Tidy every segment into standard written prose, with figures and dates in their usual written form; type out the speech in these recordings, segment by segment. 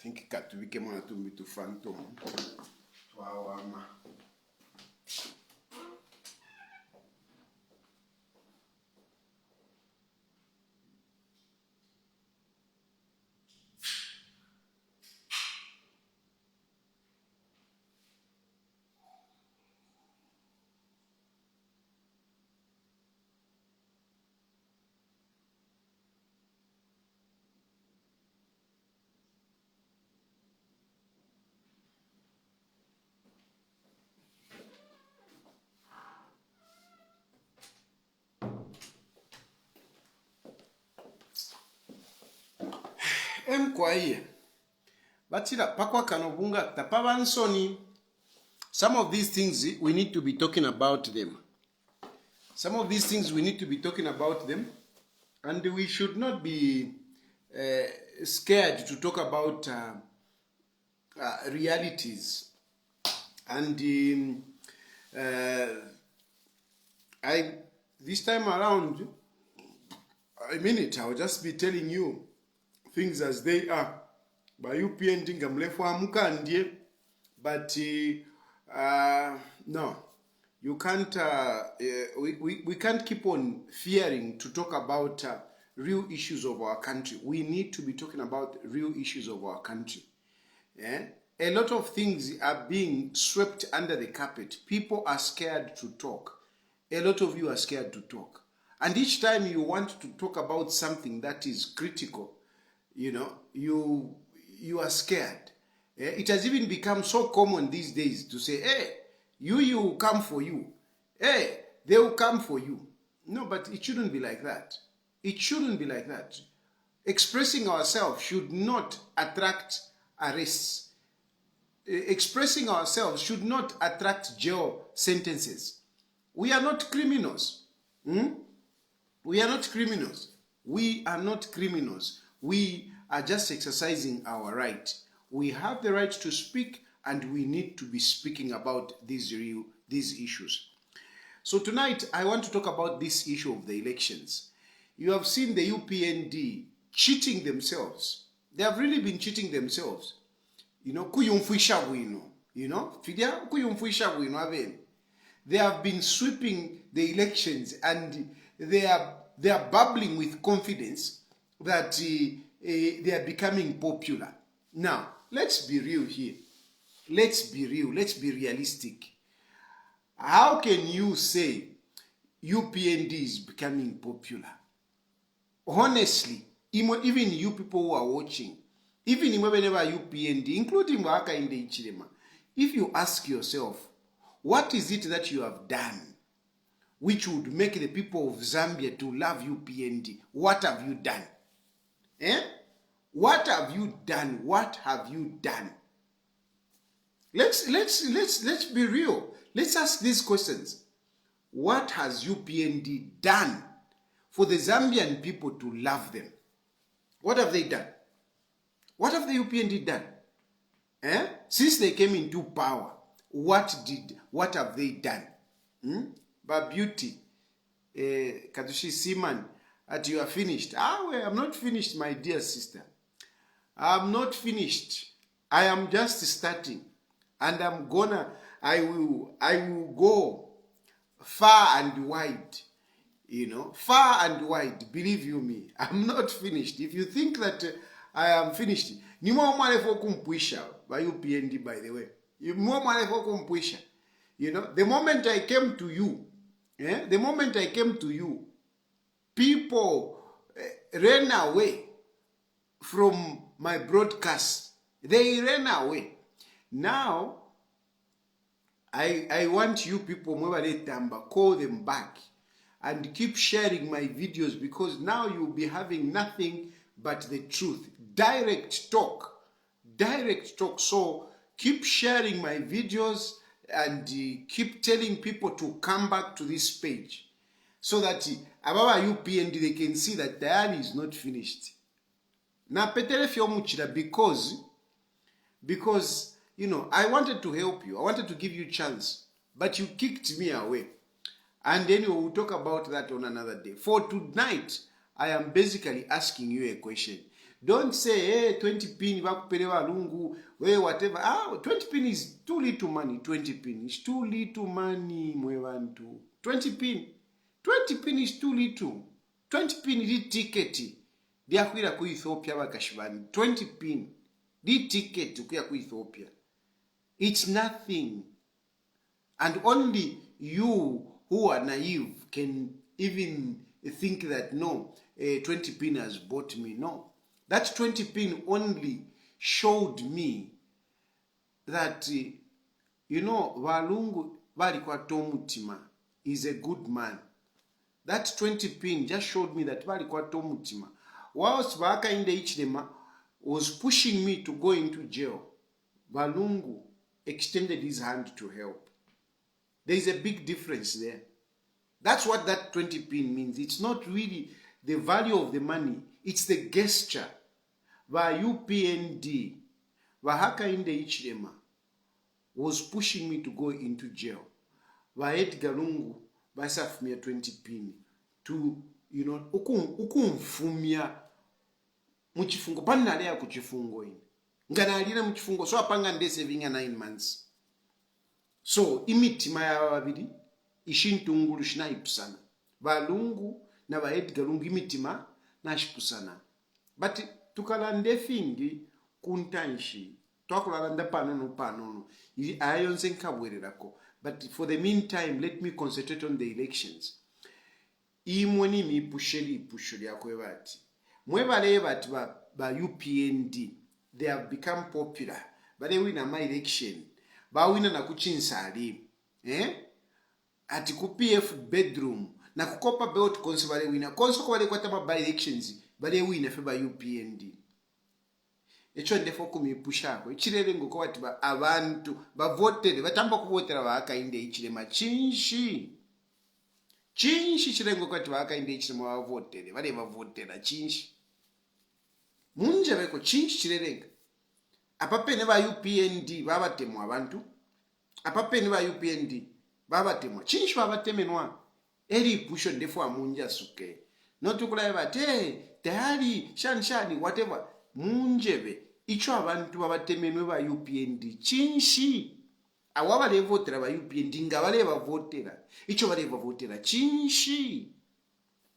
think katubike mwana tumbitu phantom. Twawama. Kwaye batira pakwa kanobunga tapabansoni. Some of these things we need to be talking about them. Some of these things we need to be talking about them, and we should not be scared to talk about realities. And this time around, I mean it, I'll just be telling you things as they are. By UPND ngamlefu amukandie, but no, you can't. We can't keep on fearing to talk about real issues of our country. We need to be talking about real issues of our country. Yeah? A lot of things are being swept under the carpet. People are scared to talk. A lot of you are scared to talk, and each time you want to talk about something that is critical, you know, you are scared. It has even become so common these days to say, hey, you will come for you. Hey, they will come for you. No, but it shouldn't be like that. It shouldn't be like that. Expressing ourselves should not attract arrests. Expressing ourselves should not attract jail sentences. We are not criminals. We are not criminals. We are not criminals. We are just exercising our right. We have the right to speak, and we need to be speaking about these issues. So tonight, I want to talk about this issue of the elections. You have seen the UPND cheating themselves. They have really been cheating themselves. You know, kuyumfuisha wino. You know, fidia kuyumfuisha wino aven. They have been sweeping the elections, and they are bubbling with confidence that they are becoming popular. Now, let's be real here. Let's be real. Let's be realistic. How can you say UPND is becoming popular? Honestly, even you people who are watching, even whenever UPND, including Waka in the Ichirema, if you ask yourself, what is it that you have done which would make the people of Zambia to love UPND? What have you done? What have you done? What have you done? Let's be real. Let's ask these questions. What has UPND done for the Zambian people to love them? What have they done? What have the UPND done? Since they came into power, what have they done? But beauty, Katushi Siman, you are finished. Well, I'm not finished, my dear sister. I'm not finished. I am just starting, and I will go far and wide. You know, far and wide. Believe you me, I'm not finished. If you think that I am finished, ni mwa mwalefo kumpuisha by UPND, by the way. You mwa mwalefo kumpuisha. You know, the moment I came to you, people ran away from my broadcast. They ran away. Now, I want you people, call them back and keep sharing my videos, because now you'll be having nothing but the truth. Direct talk. So keep sharing my videos and keep telling people to come back to this page, so that ababa UPND, they can see that Tayali is not finished. Na petere fyomuchira, because you know, I wanted to help you. I wanted to give you a chance, but you kicked me away. And then we'll talk about that on another day. For tonight, I am basically asking you a question. Don't say, hey, 20 pin, vakupelewa lungu, hey, whatever. 20 pin is too little money. 20 pin is too little money, mwevantu. 20 pin. 20 pin is too little. 20 pin is ticket. Diakwira ku Ethiopia vakashivani. 20 pin. The ticket kuya ku Ethiopia. It's nothing. And only you who are naive can even think that, no, 20 pin has bought me. No. That 20 pin only showed me that, Valungu Valikwa Tomutima is a good man. That 20 pin just showed me that Valikwa Tomutima, whilst Vaka in the Ichlema was pushing me to go into jail, Valungu extended his hand to help. There is a big difference there. That's what that 20 pin means. It's not really the value of the money, it's the gesture. Va UPND, Vahaka in the Ichlema was pushing me to go into jail. Va Edgar Lungu, Vasafumia 20 pin to, ukumfumia muchifungo. Panalea kuchifungo in. Nganalina muchifungo, so apanga nde saving 9 months. So, imitima ya wabidi, ishintungulu shina ipusana. Valungu na va Edgar Lungu imitima na shipusana. But tukalande fingi kuntanshi. Twakulalanda panono. Ayonse nkabwererako. But for the meantime, let me concentrate on the elections. Imweni mi pusheli yakwe bati. Mwebale bati ba UPND, they have become popular. But they win my election. Ba wina na kuchinsali. Ati ku PF bedroom. Na kukopa belt konsevale wina. Konso kwa wale kwa tama by elections. Bale wina fe ba UPND. Echo ndefo kumipushako. Ichirele ngoko wati ba abantu. Ba voted. Batamba kuvotera waka inde ichilema. Chinshi chirengo kwati waka inde ichilema wa voted. Wale wa votera chinshi. Munja beko chinshi chirenga. Apapene ba UPND babatemwa abantu. Apapene ba UPND babatemwa. Chinshi babatemenwa. Eri pusho ndefo amunja suke. Notukula bate Tayali shani whatever. Munjebe icho abantu babatemenwe ba UPND chinshi. Awaba le votera ba UPND ngabale bavotera. Icho bale bavotera chinshi.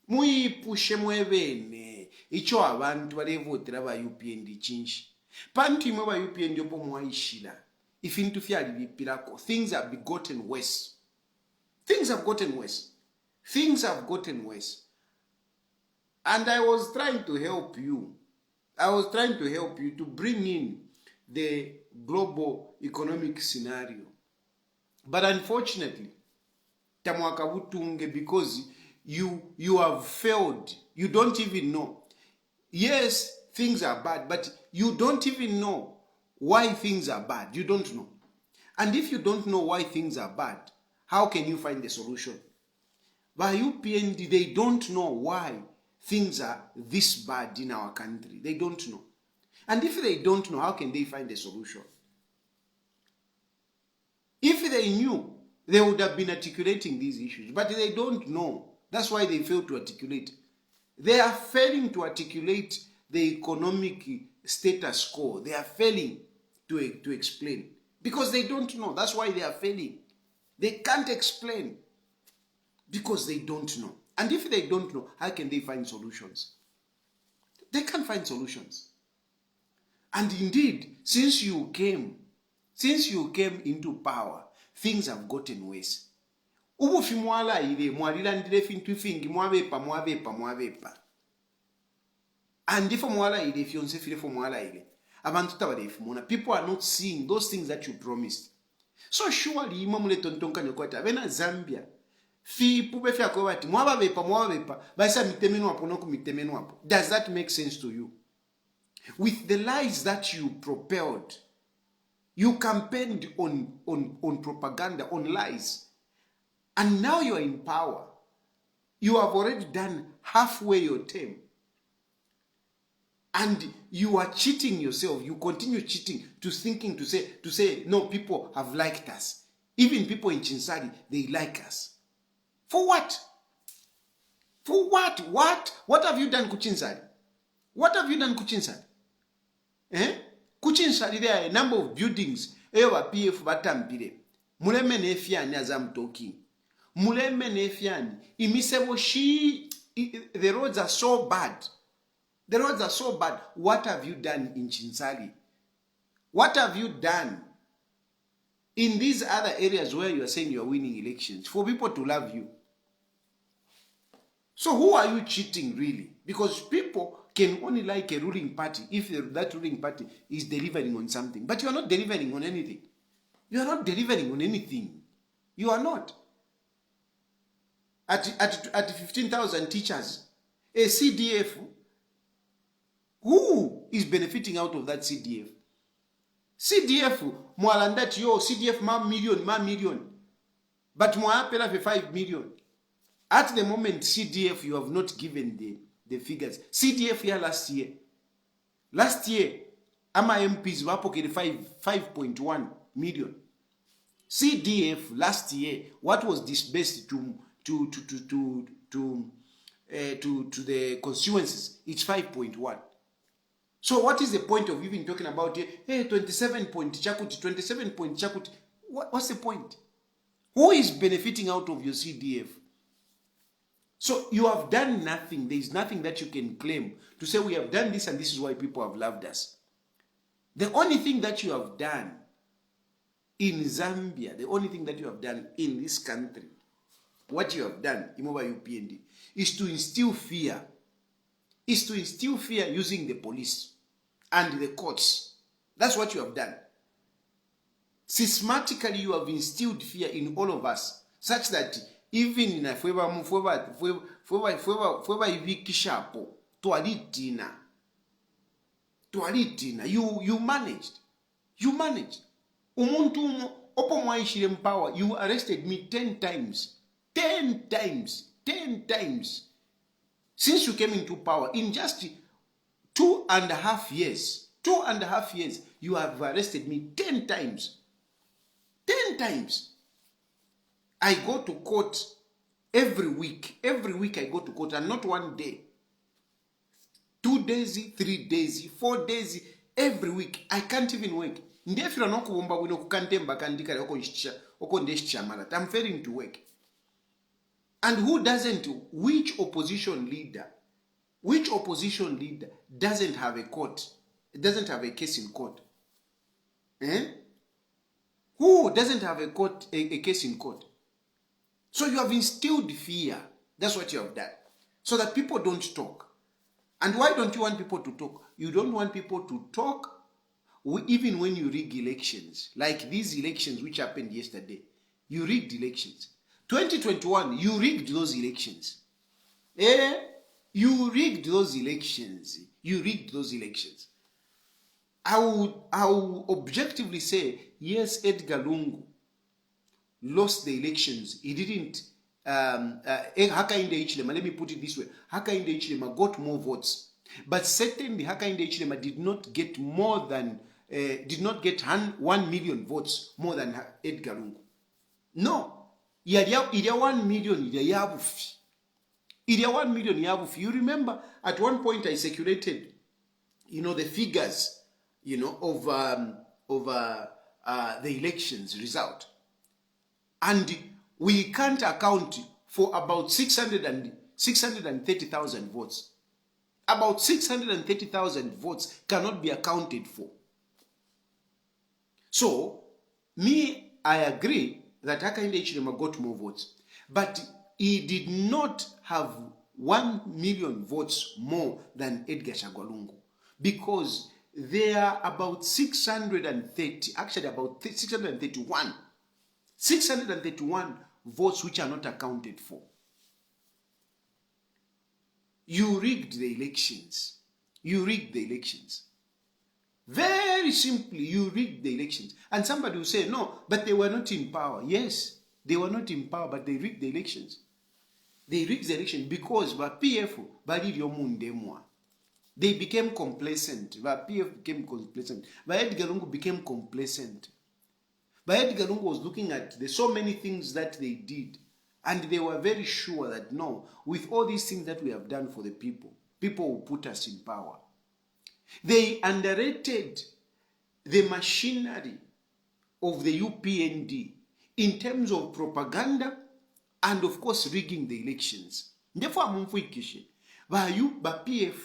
Muipushe mwebene. Icho abantu bale votera ba UPND chinshi. Pantu imwe ba UPND opo mwaishila. Ifintu fyali bipirako. Things have gotten worse. Things have gotten worse. And I was trying to help you. To bring in the global economic scenario. But unfortunately, Tamwakabutunge, because you have failed. You don't even know. Yes, things are bad, but you don't even know why things are bad. You don't know. And if you don't know why things are bad, how can you find the solution? By UPND, they don't know why things are this bad in our country. They don't know. And if they don't know, how can they find a solution? If they knew, they would have been articulating these issues. But they don't know. That's why they fail to articulate. They are failing to articulate the economic status quo. They are failing to explain. Because they don't know. That's why they are failing. They can't explain. Because they don't know. And if they don't know, how can they find solutions? They can't find solutions. And indeed, since you came into power, things have gotten worse. Ubufi mwala ile mwalilandile fintu fingi mwabepa. And if mwala ile fionse file for mwala ile, abantu tabalefu mona. People are not seeing those things that you promised. So surely imamule tontonka nyokwata vena Zambia. Fi pube fya kwa wati mwabepa basa mitemenu wapo noku mitemenu wapo. Does that make sense to you? With the lies that you propelled, you campaigned on propaganda, on lies, and now you are in power. You have already done halfway your term, and you are cheating yourself. You continue cheating to say no, people have liked us. Even people in Chinsari, they like us. For what? For what? What have you done to Chinsari? What have you done Kuchinsali? Kuchinsali, there are a number of buildings. Ewa PF batampire. Muleme nefiani as I'm talking. Muleme nefiani. Imisebo she. The roads are so bad. The roads are so bad. What have you done in Chinsali? What have you done in these other areas where you are saying you are winning elections for people to love you? So who are you cheating really? Because people can only like a ruling party if that ruling party is delivering on something. But you are not delivering on anything. You are not delivering on anything. You are not. At 15,000 teachers, a CDF, who is benefiting out of that CDF? CDF, mwalandati yo, CDF ma million. But mwapela for 5 million. At the moment, CDF, you have not given the figures. CDF here last year. Last year, ama MPs were pocketed 5.1 million. CDF last year, what was disbursed to the constituencies? It's 5.1. So what is the point of even talking about hey, 27 point Chakuti, 27 point Chakuti? What's the point? Who is benefiting out of your CDF? So you have done nothing. There is nothing that you can claim to say we have done this and this is why people have loved us. The only thing that you have done in Zambia, the only thing that you have done in this country, what you have done, Imoba UPND, is to instill fear. Is to instill fear using the police and the courts. That's what you have done. Systematically, you have instilled fear in all of us, such that even in a forever ivikishapo, tualitina, you managed. You managed. Umuntu opo mwaishire power, you arrested me 10 times. 10 times. 10 times. Since you came into power, in just 2.5 years, 2.5 years, you have arrested me 10 times. 10 times. I go to court every week. Every week I go to court, and not one day. 2 days, 3 days, 4 days, every week. I can't even work. I'm failing to work. And who doesn't? Which opposition leader doesn't have a court? Doesn't have a case in court? Who doesn't have a case in court? So you have instilled fear. That's what you have done. So that people don't talk. And why don't you want people to talk? You don't want people to talk even when you rig elections. Like these elections which happened yesterday. You rigged elections. 2021, you rigged those elections. You rigged those elections. You rigged those elections. I would objectively say, yes, Edgar Lungu lost the elections. He didn't. Hakainde Hichilema, let me put it this way. Hakainde Hichilema got more votes. But certainly Hakainde Hichilema did not get more than, did not get 1 million votes more than Edgar Lungu. No. Ilia 1 million, ilia 1 million yabufi. You remember at one point I circulated, the figures, of the elections result. And we can't account for about 630,000 votes. About 630,000 votes cannot be accounted for. So, I agree that Hakainde Hichilema got more votes. But he did not have 1 million votes more than Edgar Chagwa, because there are about 630, actually about 631 votes which are not accounted for. You rigged the elections. You rigged the elections. Very simply, you rigged the elections. And somebody will say, no, but they were not in power. Yes, they were not in power, but they rigged the elections. They rigged the election because they became complacent. PF became complacent. Edgar Lungu became complacent. Edgar Lungu was looking at the so many things that they did, and they were very sure that no, with all these things that we have done for the people, people will put us in power. They underrated the machinery of the UPND in terms of propaganda and of course rigging the elections. Therefore, amumfuikishe ba PF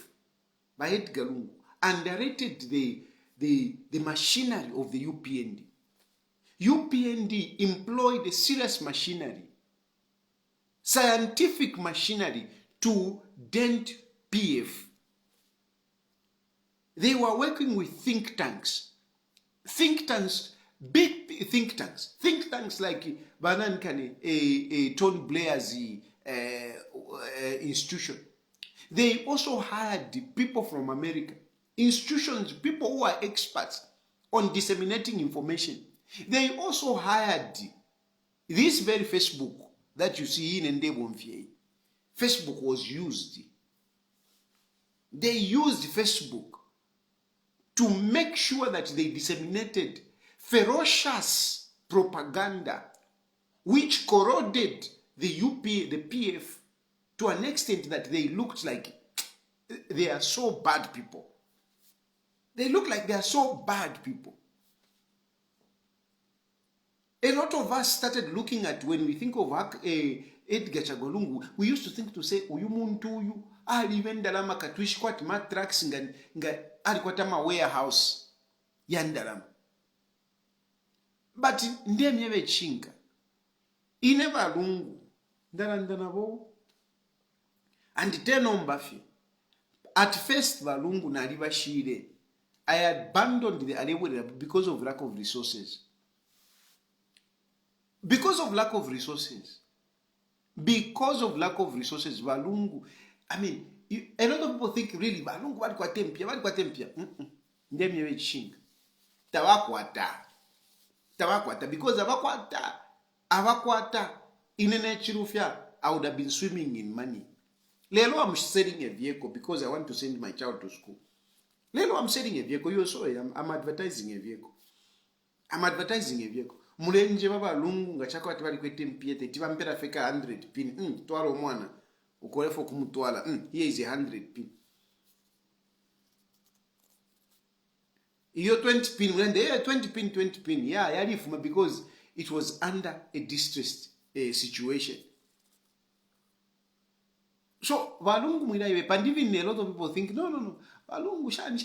by Edgar Lungu underrated the machinery of the UPND. UPND employed a serious machinery, scientific machinery to dent PF. They were working with think tanks, big think tanks like Tony Blair's institution. They also hired people from America, institutions, people who are experts on disseminating information. They also hired this very Facebook that you see in Ndebomfie. Facebook was used. They used Facebook to make sure that they disseminated ferocious propaganda which corroded the PF to an extent that they looked like they are so bad people. They look like they are so bad people. A lot of us started looking at, when we think of Edgar Chagolungu, we used to think to say, uyu muntu uyu, alivendalama katuishi kwa matrax nga alikwatama warehouse yandalama. But ndemyewe chinga. Ineva lungu, ndalandanabo. And teno mbafi. At first valungu na aliva shire. I abandoned the Alewere because of lack of resources. Because of lack of resources. Because of lack of resources, Valungu. I mean, a lot of people think really, Valungu, what tempia? Ndemyewe chinga. Tawakwata. Because avakwata, in a Chilufya, I would have been swimming in money. Lelo, I'm selling a vehicle because I want to send my child to school. Lelo, I'm selling a vehicle. You saw it. I'm advertising a vehicle. Mulenje baba lungu ngachako atibali kwete mpiete tibampera feka 100 pin twalo mwana ukolefo kumutwala here is 100 pin iyo 20 pin mulende 20 pin yeah yalifuma because it was under a distressed situation. So Valungu mwilaiwe, and even a lot of people think no Valungu shani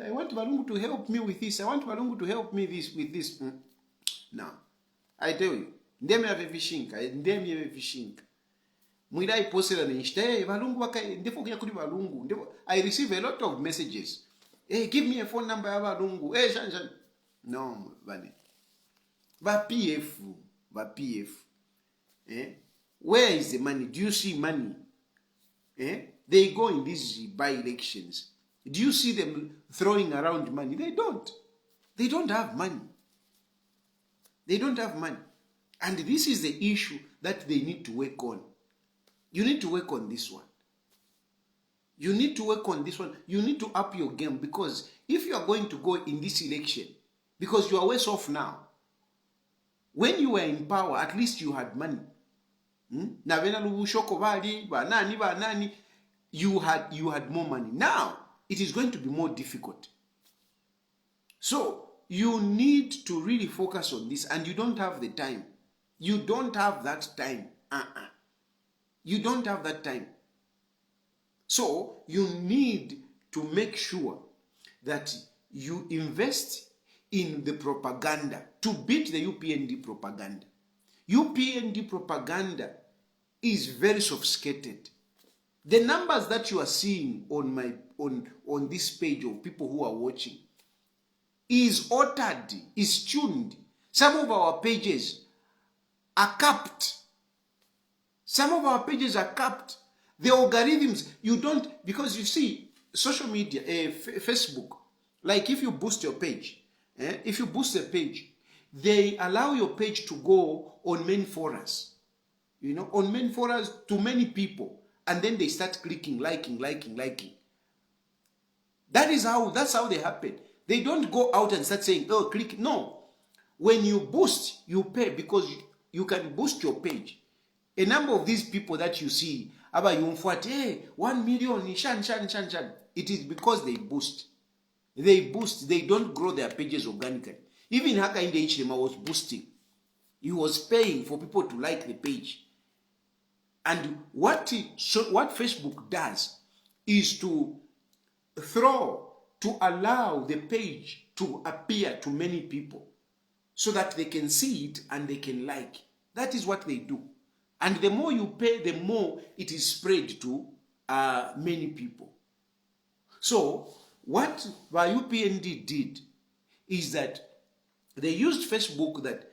I want Valungu to help me with this, I want Valungu to help me with this. Now, I tell you, ndeme ave vishinka. Mwidai posela nishte, Valungu waka, ndefo kya kuri Valungu. I receive a lot of messages. Hey, give me a phone number ya Valungu. Hey, shan. No, vale. Va PF. Where is the money? Do you see money? They go in these by-elections. Do you see them throwing around money? They don't. They don't have money. They don't have money. And this is the issue that they need to work on. You need to work on this one. You need to work on this one. You need to up your game, because if you are going to go in this election, because you are worse off now. When you were in power, at least you had money. You had more money. Now, it is going to be more difficult. So, you need to really focus on this, and you don't have the time. You don't have that time. You don't have that time. So, you need to make sure that you invest in the propaganda to beat the UPND propaganda. UPND propaganda is very sophisticated. The numbers that you are seeing on this page of people who are watching is altered, is tuned. Some of our pages are capped. The algorithms, you don't, because you see, social media, Facebook, like if you boost your page, if you boost a page, they allow your page to go on main forums, on main forums to many people, and then they start clicking, liking. That's how they happen. They don't go out and start saying, oh, click. No. When you boost, you pay, because you can boost your page. A number of these people that you see, 1 million, shan. It is because they boost. They boost. They don't grow their pages organically. Even Hakainde Hichilema was boosting. He was paying for people to like the page. And what Facebook does is to allow the page to appear to many people so that they can see it and they can like. That is what they do. And the more you pay, the more it is spread to many people. So what the UPND did is that they used Facebook, that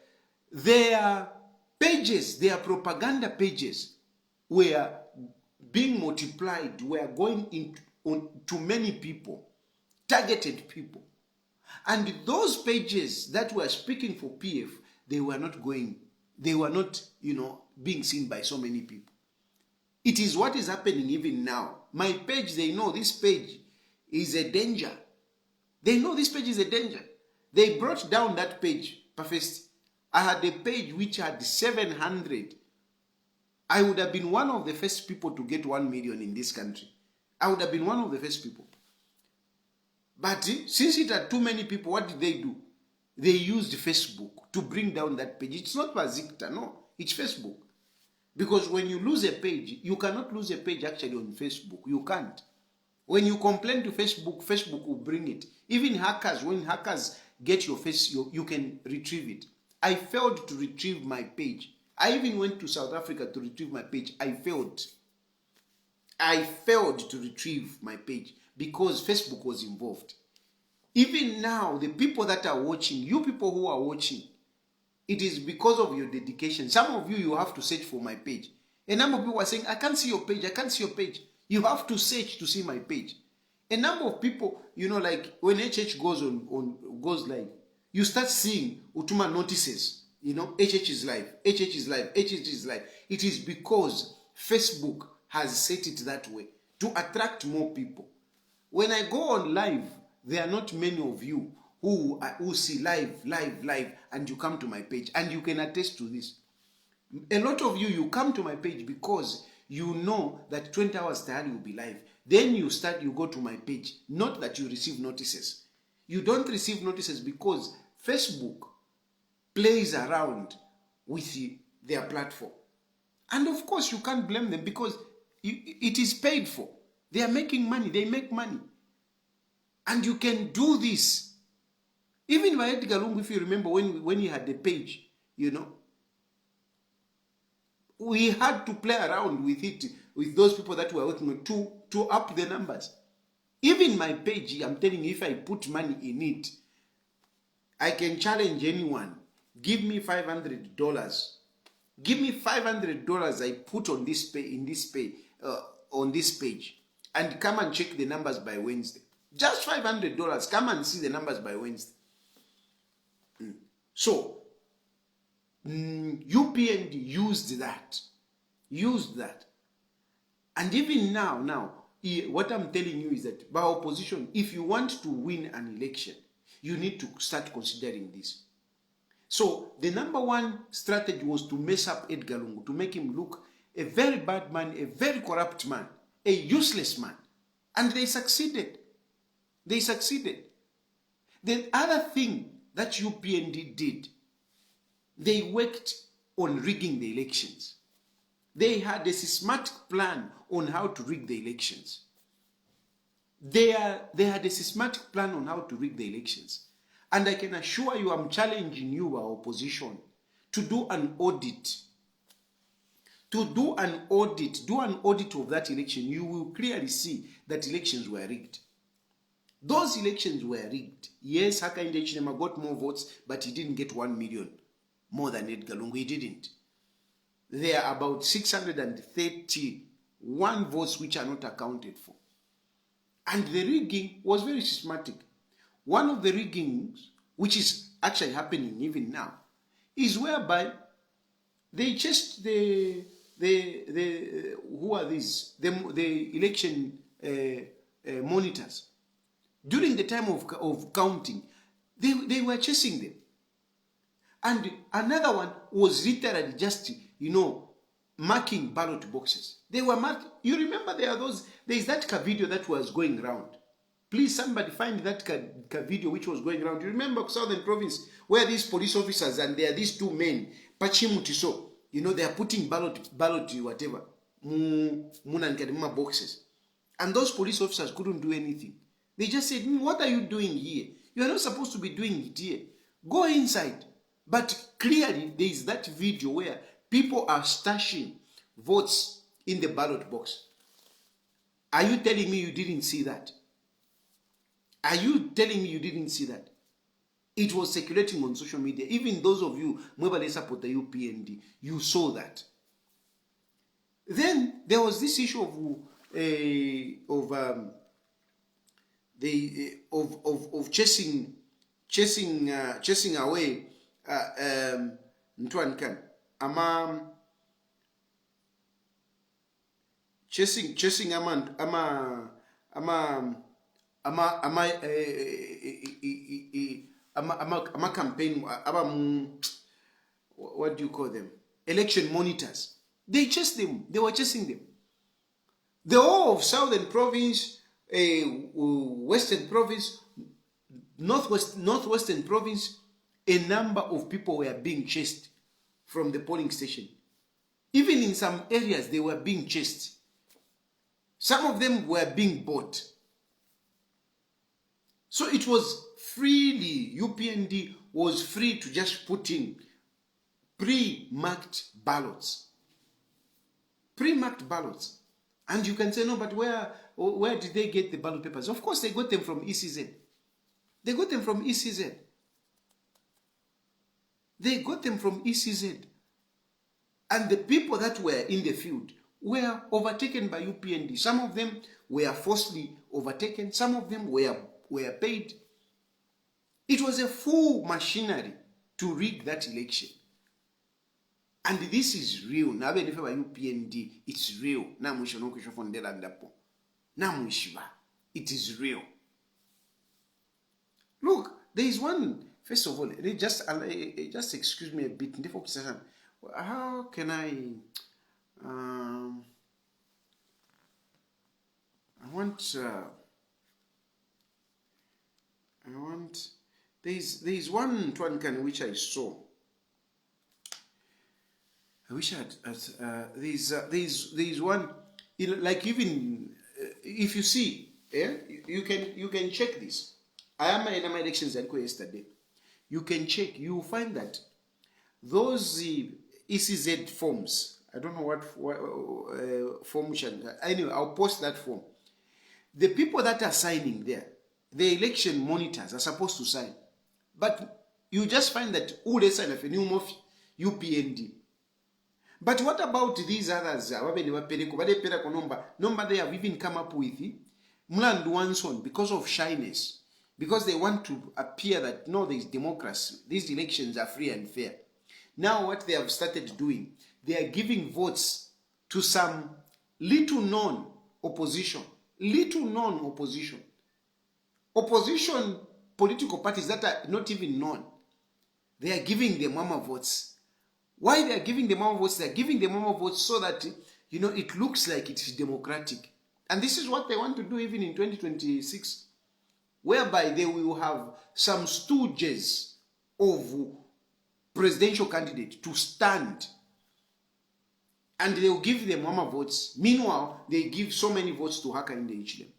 their pages, their propaganda pages were being multiplied, were going to many people, targeted people. And those pages that were speaking for PF, they were not, being seen by so many people. It is what is happening even now. My page, they know this page is a danger. They know this page is a danger. They brought down that page. First, I had a page which had 700. I would have been one of the first people to get 1 million in this country. I would have been one of the first people. But since it had too many people, what did they do? They used Facebook to bring down that page. It's not Bazikta, no. It's Facebook. Because when you lose a page, you cannot lose a page actually on Facebook. You can't. When you complain to Facebook, Facebook will bring it. Even hackers, when hackers get your face, you can retrieve it. I failed to retrieve my page. I even went to South Africa to retrieve my page. I failed. I failed to retrieve my page because Facebook was involved. Even now, the people that are watching, you people who are watching, it is because of your dedication. Some of you, you have to search for my page. A number of people are saying, I can't see your page, I can't see your page. You have to search to see my page. A number of people, like when HH goes live, you start seeing Utuma notices, HH is live, HH is live, HH is live. It is because Facebook has set it that way to attract more people. When I go on live, there are not many of you who see live, and you come to my page, and you can attest to this. A lot of you come to my page because you know that 20 hours Tayali will be live. Then you go to my page. Not that you receive notices. You don't receive notices because Facebook plays around with their platform. And of course, you can't blame them because it is paid for. They are making money. They make money. And you can do this. Even by Edgar Lungu, if you remember when he had the page, we had to play around with it, with those people that were working to up the numbers. Even my page, I'm telling you, if I put money in it, I can challenge anyone. Give me $500. Give me $500 I put on this page, on this page, and come and check the numbers by Wednesday. Just $500. Come and see the numbers by Wednesday. So, UPND used that. And even now, what I'm telling you is that by opposition, if you want to win an election, you need to start considering this. So, the number one strategy was to mess up Edgar Lungu, to make him look a very bad man, a very corrupt man, a useless man. And they succeeded. They succeeded. The other thing that UPND did, they worked on rigging the elections. They had a systematic plan on how to rig the elections. They had a systematic plan on how to rig the elections. And I can assure you, I'm challenging you, our opposition, to do an audit. Do an audit of that election. You will clearly see that elections were rigged. Those elections were rigged. Yes, Hakainde Hichilema got more votes, but he didn't get 1 million more than Edgar Lungu. He didn't. There are about 631 votes which are not accounted for. And the rigging was very systematic. One of the riggings, which is actually happening even now, is whereby they chased the election monitors. During the time of counting, they were chasing them. And another one was literally just, marking ballot boxes. They were marking. You remember there is that video that was going around. Please, somebody find that video which was going around. You remember Southern Province, where these police officers and there are these two men, Pachimutiso, they are putting ballot, whatever, boxes. And those police officers couldn't do anything. They just said, what are you doing here? You are not supposed to be doing it here. Go inside. But clearly, there is that video where people are stashing votes in the ballot box. Are you telling me you didn't see that? Are you telling me you didn't see that? It was circulating on social media. Even those of you who support the UPND, you saw that. Then there was this issue of chasing away Ntwankan. Chasing campaign, what do you call them? Election monitors. They chased them. They were chasing them. The whole of Southern Province, Western Province, Northwestern Province, a number of people were being chased from the polling station. Even in some areas, they were being chased. Some of them were being bought. So it was freely, UPND was free to just put in pre-marked ballots. Pre-marked ballots. And you can say, no, but where did they get the ballot papers? Of course, they got them from ECZ. They got them from ECZ. They got them from ECZ. And the people that were in the field were overtaken by UPND. Some of them were falsely overtaken. Some of them were paid. It was a full machinery to rig that election. And this is real. Now, if UPND, it's real. It is real. Look, there is one. First of all, just excuse me a bit. How can I want. There's one Twankan which I saw. I wish I had. There's one, like even if you see, you can check this. I am in my elections that go yesterday. You can check. You will find that those ECZ forms. I don't know what form. Anyway, I'll post that form. The people that are signing there, the election monitors are supposed to sign, but you just find that all they sign of a new UPND. But what about these others? Number they have even come up with Mlanduanson because of shyness, because they want to appear that no, there is democracy. These elections are free and fair. Now what they have started doing, they are giving votes to some little known opposition. Opposition political parties that are not even known. They are giving them mama votes. Why they are giving them mama votes? They are giving them mama votes so that it looks like it is democratic. And this is what they want to do even in 2026, whereby they will have some stooges of presidential candidate to stand, and they will give them mama votes. Meanwhile, they give so many votes to Hakainde Hichilema.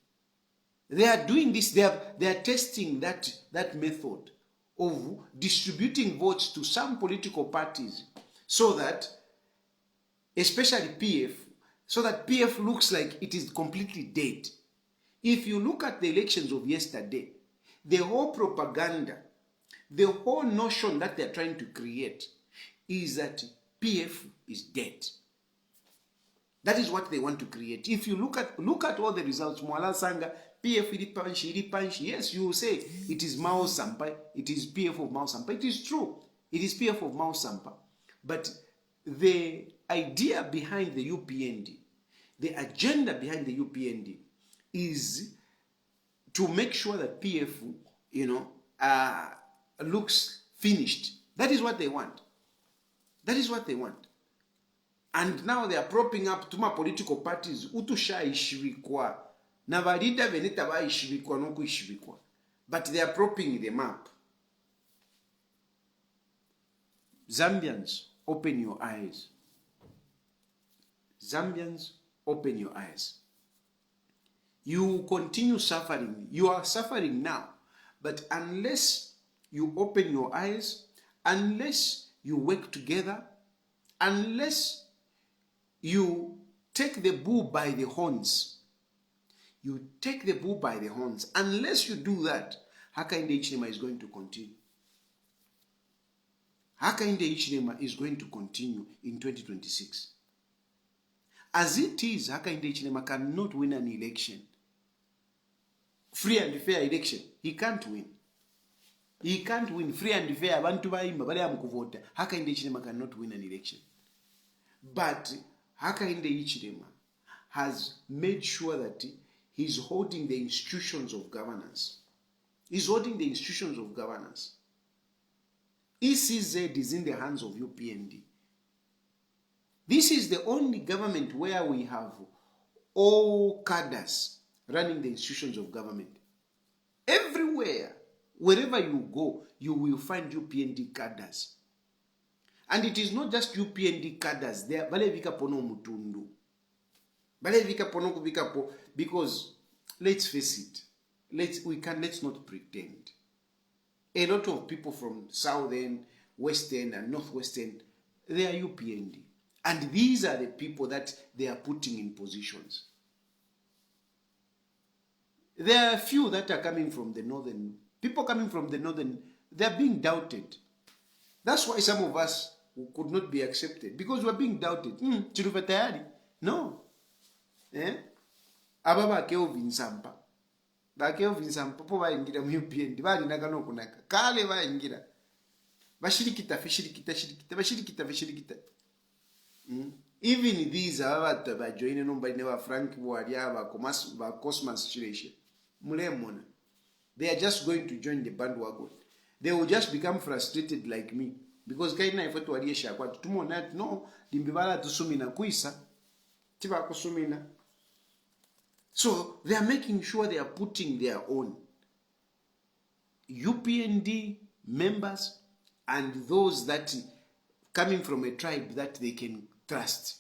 They are doing this. They are testing that method of distributing votes to some political parties, so that, especially PF, so that PF looks like it is completely dead. If you look at the elections of yesterday, the whole propaganda, the whole notion that they are trying to create is that PF is dead. That is what they want to create. If you look at all the results, Mwala Sanga, PF iripanshi. Yes, you will say it is Mao Sampai, it is PF of Mao Sampai. It is true. It is PF of Mao Sampai. But the idea behind the UPND, the agenda behind the UPND is to make sure that PF, looks finished. That is what they want. That is what they want. And now they are propping up tuma political parties utushaishirikwa Navalida veneta vaishibikwa nokuishibikwa. But they are propping them up. Zambians, open your eyes. Zambians, open your eyes. You continue suffering. You are suffering now. But unless you open your eyes, unless you work together, unless you take the bull by the horns, unless you do that, Hakainde Hichilema is going to continue. Hakainde Hichilema is going to continue in 2026. As it is, Hakainde Hichilema cannot win an election. Free and fair election. He can't win. He can't win free and fair. Abantu baimba bale amkuvota. Hakainde Hichilema cannot win an election. But Hakainde Hichilema has made sure that he's holding the institutions of governance. He's holding the institutions of governance. ECZ is in the hands of UPND. This is the only government where we have all cadres running the institutions of government. Everywhere, wherever you go, you will find UPND cadres. And it is not just UPND cadres. They are balevika pono mutundu. Balevika pono kubika po, because let's face it. Let's not pretend. A lot of people from Southern, Western, and Northwestern, they are UPND. And these are the people that they are putting in positions. There are a few that are coming from the northern. People coming from the northern, they are being doubted. That's why some of us could not be accepted. Because we are being doubted. Chilufya Tayali. No. Ababa Kelvin Sampa. Ba Kelvin Sampa po baingira mu UPND. Bali nakano kunaka. Kale baingira. Bashirikita. Even these are ba join no ba Frank Bwalia ba Cosmas Chireshe. Mulemona. They are just going to join the bandwagon. They will just become frustrated like me. Because kaina ifo twaliesha kwa tumona no dimbibala tusumina kuisa. Tiba kusumina. So they are making sure they are putting their own UPND members and those that coming from a tribe that they can trust.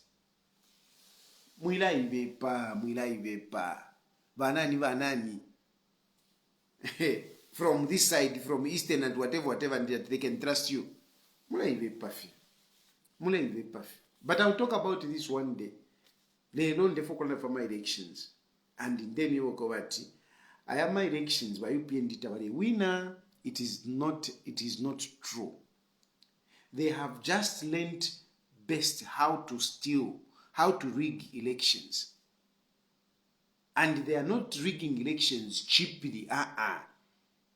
Mwila ivepa. Banani. From this side, from Eastern and whatever, and that they can trust you. Mwila ivepa. But I'll talk about this one day. They don't focus for my elections. And then you will go at I have my elections by UPND Tabari winner. It is not true. They have just learned best how to steal, how to rig elections. And they are not rigging elections cheaply.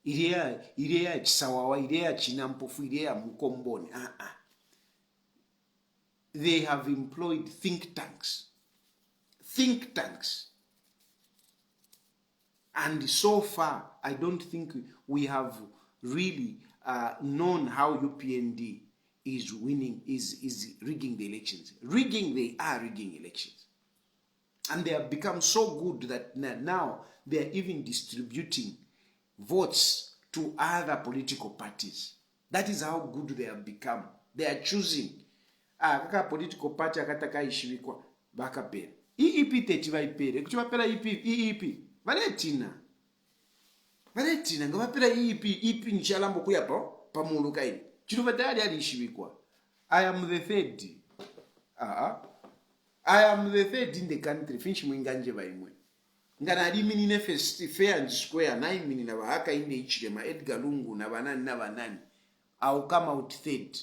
Irea chisawawa, irea chinampofu, irea mukomboni. They have employed think tanks. And so far, I don't think we have really known how UPND is winning, is rigging the elections. They are rigging elections. And they have become so good that now they are even distributing votes to other political parties. That is how good they have become. They are choosing. Kaka political party akataka ishibikwa bakapera. EEP techiva ipere. Kuchivapera EEP. Valetina ngavapera EEP nshalambo kuya pa mulu kaini. Chilufya Tayali alishibikwa. I am the third. I am the third in the country. Finch mwinganje vaimwe. Ngana alimini ne fair and square 9 mini na Hakainde Hichilema Edgar Lungu na banani. I will come out third.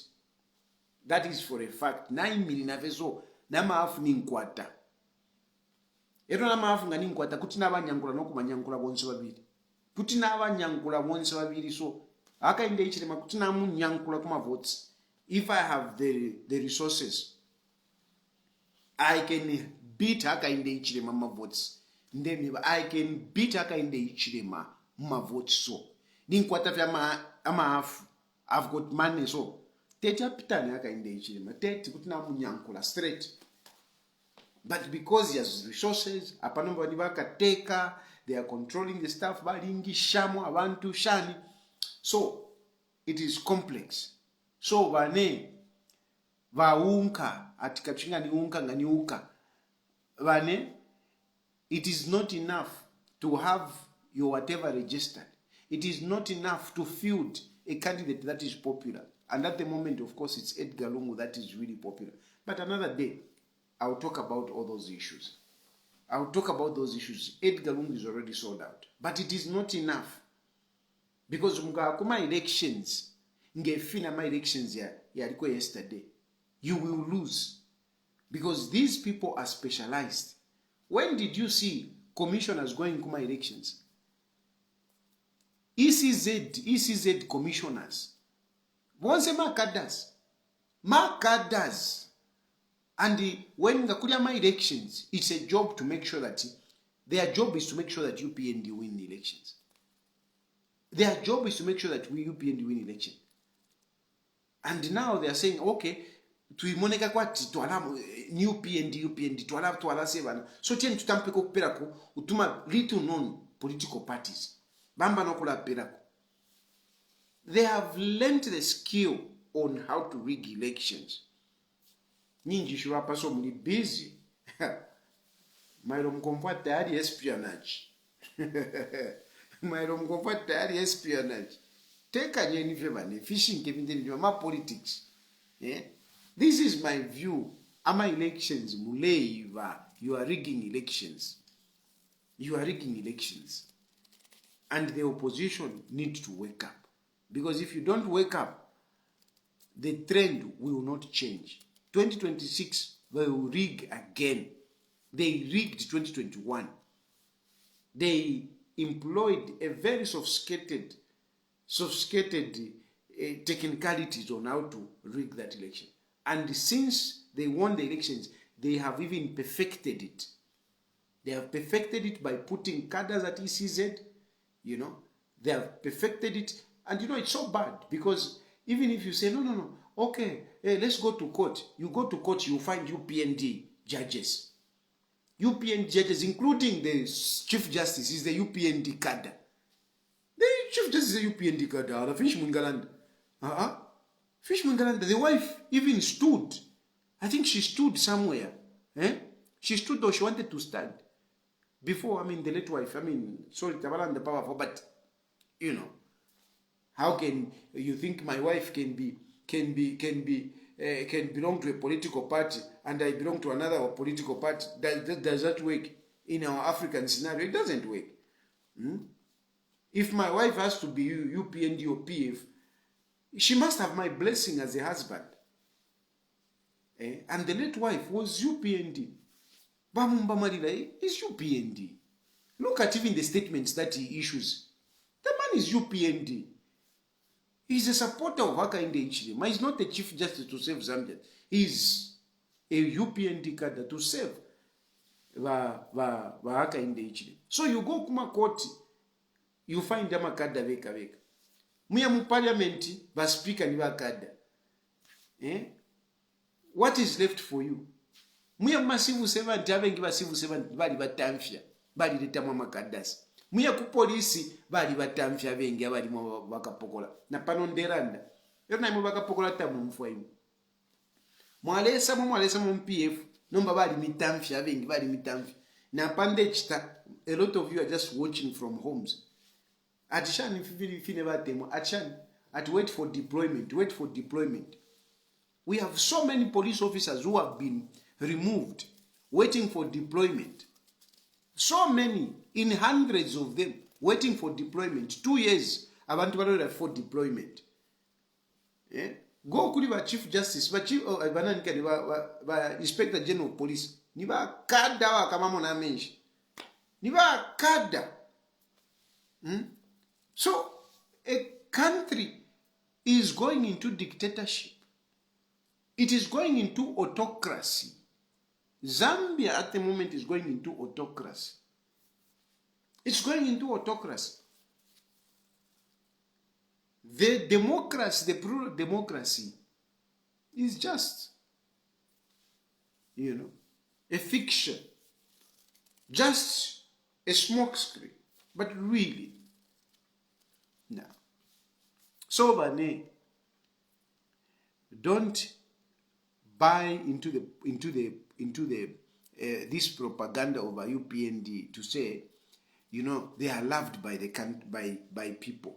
That is for a fact. 9 mini na veso na maafu ni nkwata. Ero na maafu ngani nkwata kuti na banyankula nokumanyankula bonse babiri. Kuti na banyankula bonse babiri so Hakainde Hichilema kuti na munyankula kuma votes. If I have the resources, I can beat Hakainde Hichilema ma votes. Ndemi I can beat Hakainde Hichilema ma votes so. Ninkwata vya maafu. I've got money so. Techa pitani Hakainde Hichilema. Teti kuti na munyankula straight. But because he has resources, apano bali bakateka, they are controlling the stuff, balingi shamu abantu shani. So it is complex. So vane vaunka atikachinga ni unka ngani uka vane, it is not enough to have your whatever registered. It is not enough to field a candidate that is popular. And at the moment, of course, it's Edgar Lungu that is really popular. But another day, I'll talk about all those issues. I'll talk about those issues. Edgar Lungu is already sold out. But it is not enough. Because kuma elections, ngefina my elections yesterday, you will lose. Because these people are specialized. When did you see commissioners going kuma elections? ECZ commissioners. Once markaders. And when ngakulia my elections, it's a job to make sure that their job is to make sure that UPND win the elections. Their job is to make sure that we UPND win election. And now they are saying, okay, tuimoneka kwati twalamu new UPND twala sevana. So tien tutampeko kuperako utuma little known political parties. Bamba nokula perako. They have learned the skill on how to rig elections. Ninji shurapa so muni busy. Mairo mkomfwa tayari espionage. Mairo mkomfwa tayari espionage. Take nyeni fevane fishing kevindeni ma politics. Yeah? This is my view. Ama elections muleiva. You are rigging elections. You are rigging elections. And the opposition needs to wake up. Because if you don't wake up, the trend will not change. 2026, they will rig again. They rigged 2021. They employed a very sophisticated technicalities on how to rig that election. And since they won the elections, they have even perfected it. They have perfected it by putting cadres at ECZ. You know, they have perfected it. And you know, it's so bad because even if you say, no, okay, let's go to court. You go to court, you find UPND judges. UPND judges, including the Chief Justice, is the UPND cadre. The Chief Justice is the UPND cadre. The Fish Mungalanda. Fish Mungalanda, the wife even stood. I think she stood somewhere. She stood or she wanted to stand. Before, the late wife, sorry, Tabalan the powerful, but, you know, how can you think my wife can belong to a political party and I belong to another political party? Does that work in our African scenario? It doesn't work. If my wife has to be UPND or PF, she must have my blessing as a husband. And the late wife was UPND. Bamumba Marila is UPND. Look at even the statements that he issues. The man is UPND. He's a supporter of Hakainde Hichilema. He's not the Chief Justice to save Zambia. He's a UPND cadre to save Hakainde Hichilema. So you go kuma court, you find them a cadre veka. Muya mu parliament, ba speaker ni ba cadre. What is left for you? Muya massive servant, having given civil servant, bali batamfia, bali letamo makadasi. Muya ku polisi, bali batamfia vengi, bali mo bakapokola. Na panonderanda. Yona mo bakapokola tamu mfwaimu. Mwalesa mo MPF, nomba bali mitamfia vengi, bali mitamfia. Na pande chita, a lot of you are just watching from homes. Atishan if you never temo, at wait for deployment. We have so many police officers who have been removed, waiting for deployment. So many, in hundreds of them, waiting for deployment. 2 years, abantu for deployment. Go kuli ba Chief Justice, ba Chief ba Inspector General of Police. Ni ba kada wa kama mona menshi. Ni ba kada. So, a country is going into dictatorship. It is going into autocracy. Zambia at the moment is going into autocracy. It's going into autocracy. The democracy, the plural democracy, is just, a fiction, just a smokescreen. But really, no. So, Bane, don't buy into this propaganda of UPND to say, you know, they are loved by the by people.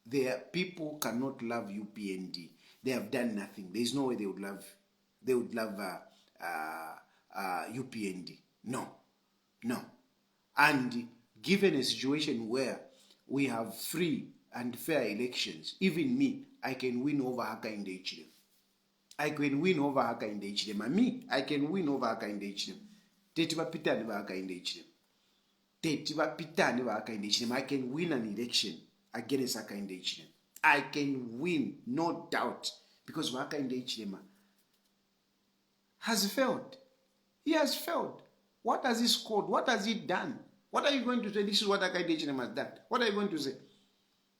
Their people cannot love UPND. They have done nothing. There is no way they would love UPND. No. And given a situation where we have free and fair elections, even me, I can win over Hakainde Ichilem. I can win over Hakainde Ichilem. And me, I can win over Hakainde Ichilem. Tetiba pitani ba Hakainde Ichilem. I can win an election against Hakainde Ichilem. I can win, no doubt, because Hakainde Ichilem has failed. He has failed. What has he scored? What has he done? What are you going to say? This is what Hakainde Ichilem has done. What are you going to say?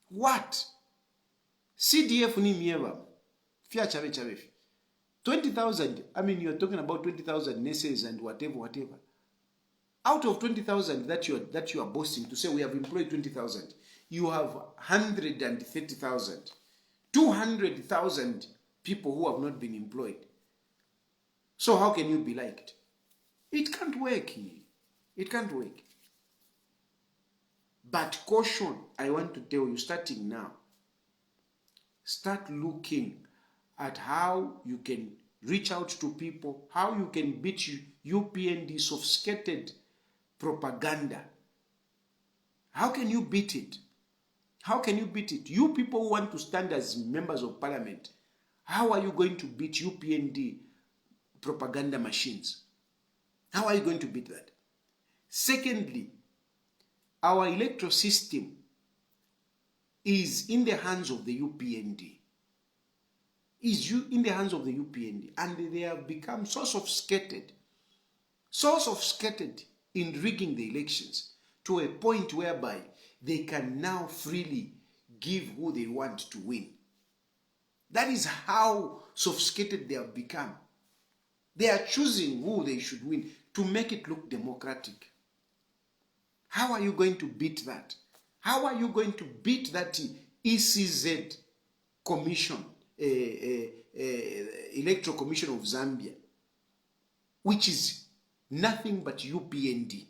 What? CDF ni mieva. Fia chave. 20,000. I mean, you're talking about 20,000 nurses and whatever. Out of 20,000 that you are boasting to say we have employed 20,000, you have 130,000, 200,000 people who have not been employed. So how can you be liked? It can't work. It can't work. But caution, I want to tell you, starting now, start looking at how you can reach out to people, how you can beat UPND sophisticated propaganda. How can you beat it? How can you beat it? You people who want to stand as members of parliament, how are you going to beat UPND propaganda machines? How are you going to beat that? Secondly, our electoral system is in the hands of the UPND. In the hands of the UPND, and they have become so sophisticated in rigging the elections to a point whereby they can now freely give who they want to win. That is how sophisticated they have become. They are choosing who they should win to make it look democratic. How are you going to beat that? How are you going to beat that ECZ commission, Electoral Commission of Zambia, which is nothing but UPND?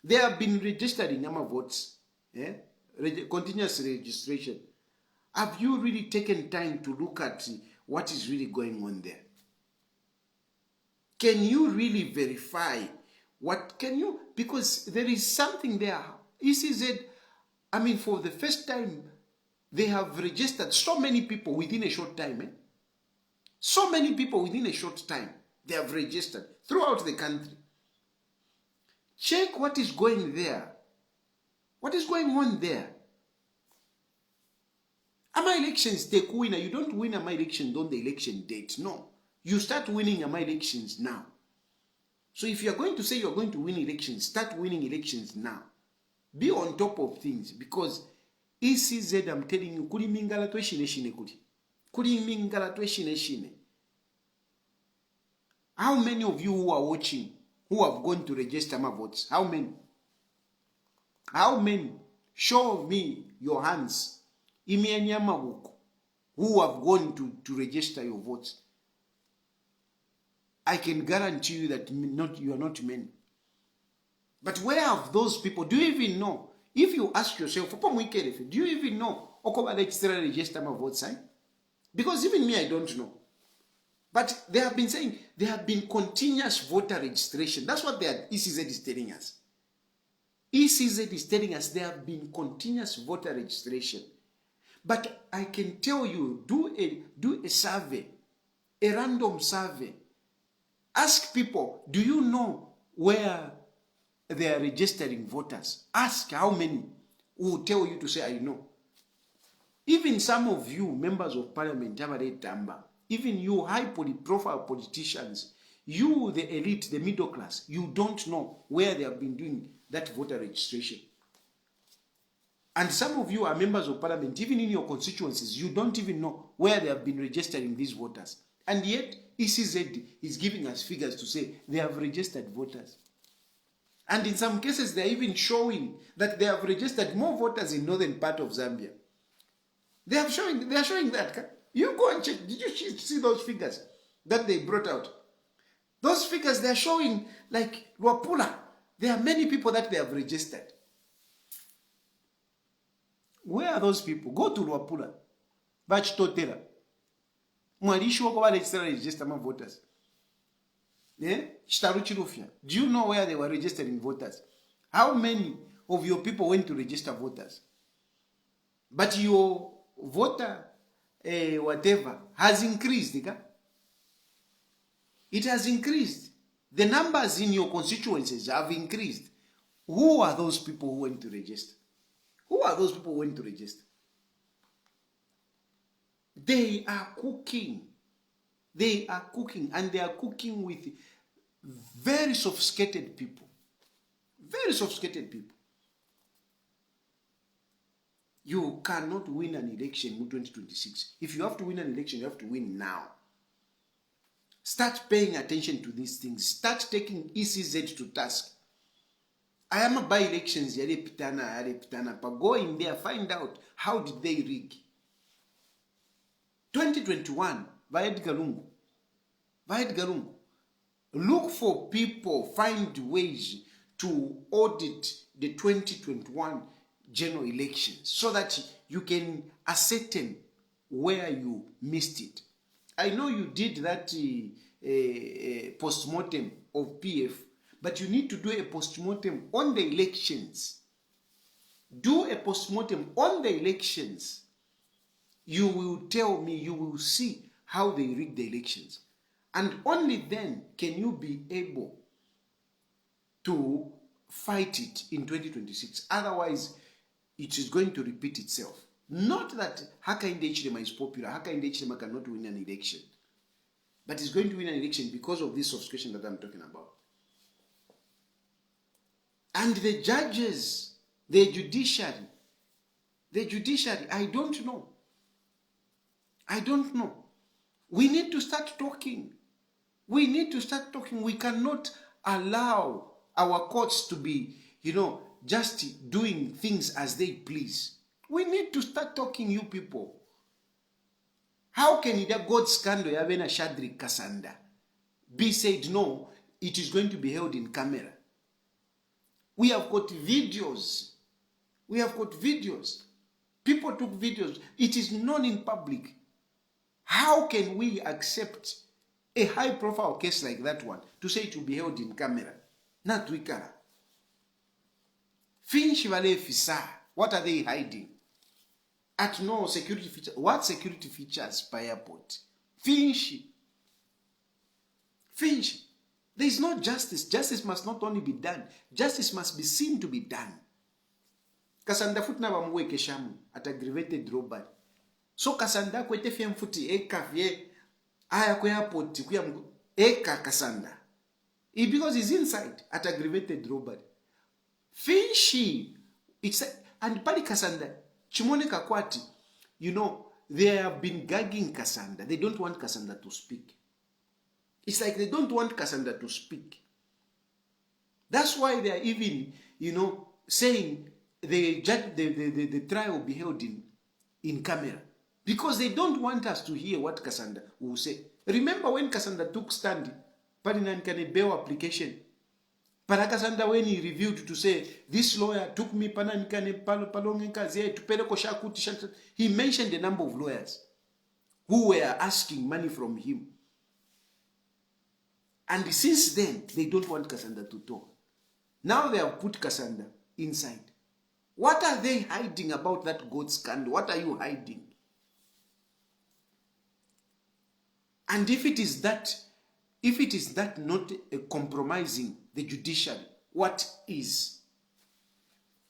They have been registering Yama votes, continuous registration. Have you really taken time to look at what is really going on there? Can you really verify because there is something there. ECZ, I mean, for the first time, they have registered so many people within a short time. So many people within a short time, they have registered throughout the country. Check what is going there. What is going on there? Ama elections take winner. You don't win Ama elections on the election date. No. You start winning Ama elections now. So if you're going to say you're going to win elections, start winning elections now. Be on top of things, because ECZ, I'm telling you, kuli mingala twe shine kuli. Kuli mingala twe shine. How many of you who are watching, who have gone to register my votes? How many? How many? Show me your hands. Who have gone to register your votes? I can guarantee you that you are not many. But where have those people? Do you even know? If you ask yourself, do you even know? Register my votes? Because even me, I don't know. But they have been saying there have been continuous voter registration. That's what ECZ is telling us. ECZ is telling us there have been continuous voter registration. But I can tell you, do a survey, a random survey. Ask people, do you know where they are registering voters? Ask how many who will tell you to say, I know. Even some of you, members of parliament, even you high-profile politicians, you, the elite, the middle class, you don't know where they have been doing that voter registration. And some of you are members of parliament, even in your constituencies, you don't even know where they have been registering these voters. And yet, ECZ is giving us figures to say they have registered voters. And in some cases, they're even showing that they have registered more voters in northern part of Zambia. They are showing that. You go and check. Did you see those figures that they brought out? Those figures, they're showing, like Luapula, there are many people that they have registered. Where are those people? Go to Luapula. Vachitotela. Mwalisho kwa register my voters. Yeah? Chilufya. Do you know where they were registering voters? How many of your people went to register voters? But your voter whatever has increased. It has increased. The numbers in your constituencies have increased. Who are those people who went to register? Who are those people who went to register? They are cooking. They are cooking, and they are cooking with very sophisticated people. Very sophisticated people. You cannot win an election in 2026. If you have to win an election, you have to win now. Start paying attention to these things. Start taking ECZ to task. I am a by-elections, but go in there, find out how did they rig. 2021, Vaed Galungu. Look for people, find ways to audit the 2021 general elections so that you can ascertain where you missed it. I know you did that post-mortem of PF, but you need to do a post-mortem on the elections. Do a post-mortem on the elections. You will tell me, you will see how they rig the elections. And only then can you be able to fight it in 2026. Otherwise, it is going to repeat itself. Not that Hakainde Hichilema is popular. Hakainde Hichilema cannot win an election. But he's going to win an election because of this sophistication that I'm talking about. And the judges, the judiciary, I don't know. We need to start talking. We cannot allow our courts to be, just doing things as they please. We need to start talking, you people. How can the God scandal Yavena Shadrik Kasanda be said, no, it is going to be held in camera? We have got videos. People took videos. It is known in public. How can we accept a high-profile case like that one to say it will be held in camera? Not Wikara. Finch Vale Fisa. What are they hiding? At no security feature. What security features by airport? Finch. There is no justice. Justice must not only be done. Justice must be seen to be done. Kasanda futna bamwe keshamu at aggravated robbery. So kasanda kwete fye mfuti eka fye aya kwa airport kuya eka kasanda. Because he's inside at aggravated robbery. Finchi. And pali kasanda. Chimone Kakwati, they have been gagging Kasanda. They don't want Kasanda to speak. It's like they don't want Kasanda to speak. That's why they are even, saying the trial will be held in camera. Because they don't want us to hear what Kasanda will say. Remember when Kasanda took stand, Paninankan bail application, Parakasanda, when he reviewed to say, this lawyer took me, he mentioned the number of lawyers who were asking money from him. And since then, they don't want Kasanda to talk. Now they have put Kasanda inside. What are they hiding about that goat scandal? What are you hiding? And if it is that not compromising the judiciary, what is?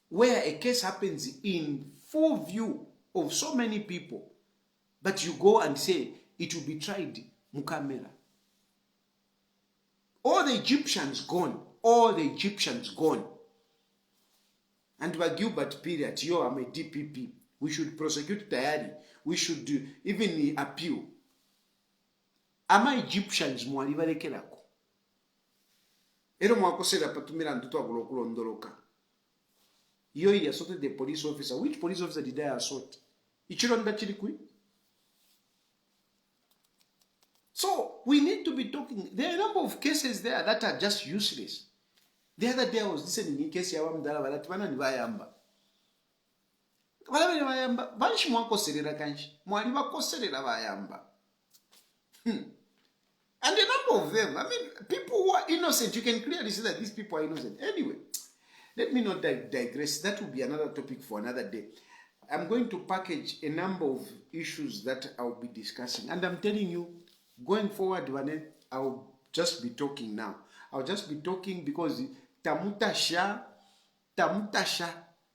Where a case happens in full view of so many people, but you go and say it will be tried mukamera. All the Egyptians gone. And by Gilbert period, I'm a DPP. We should prosecute Tayali. We should even appeal. ama Egyptians mwali balekerako ero mwakosera patumira ntutu agula okulondoloka yo he assaulted the police officer. Which police officer did I assault? Ichironda chirikui. So we need to be talking. There are a number of cases there that are just useless. The other day I was listening in case yawa mdala balati bana ni bayamba. Bala bayamba. Banshi mwakoserera kanshi. Mwali bakoserera bayamba. And a number of them, I mean, people who are innocent, you can clearly see that these people are innocent. Anyway, let me not digress. That will be another topic for another day. I'm going to package a number of issues that I'll be discussing. And I'm telling you, going forward, I'll just be talking now. I'll just be talking because tamutasha,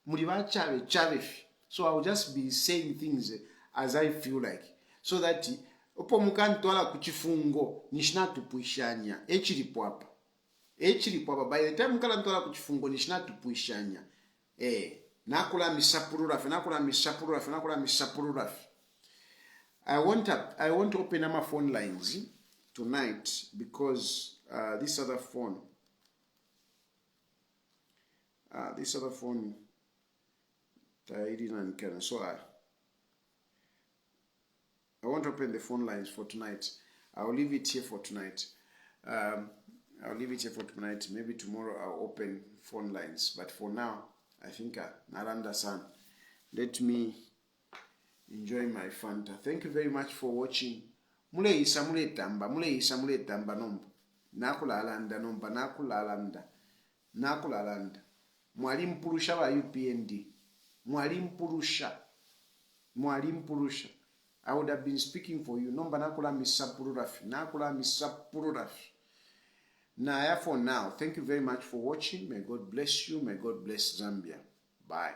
muliba chave. So I'll just be saying things as I feel like. So that opo mukantwala kuchifungo nishina tupuishanya echilipo apa by the time mukala ntwala kuchifungo nishina tupuishanya nakula misapururafi. I want to open my phone lines tonight because this other phone Tayali and Karen. So I want to open the phone lines for tonight. I'll leave it here for tonight. Maybe tomorrow I'll open phone lines. But for now, I think Naranda San. Let me enjoy my Fanta. Thank you very much for watching. Mule isa mule tamba nomba. Nakula alanda. Mwalimu Purusha wa UPND. Mwalimu Purusha. I would have been speaking for you. Nomba nakula misapururafi. For now. Thank you very much for watching. May God bless you. May God bless Zambia. Bye.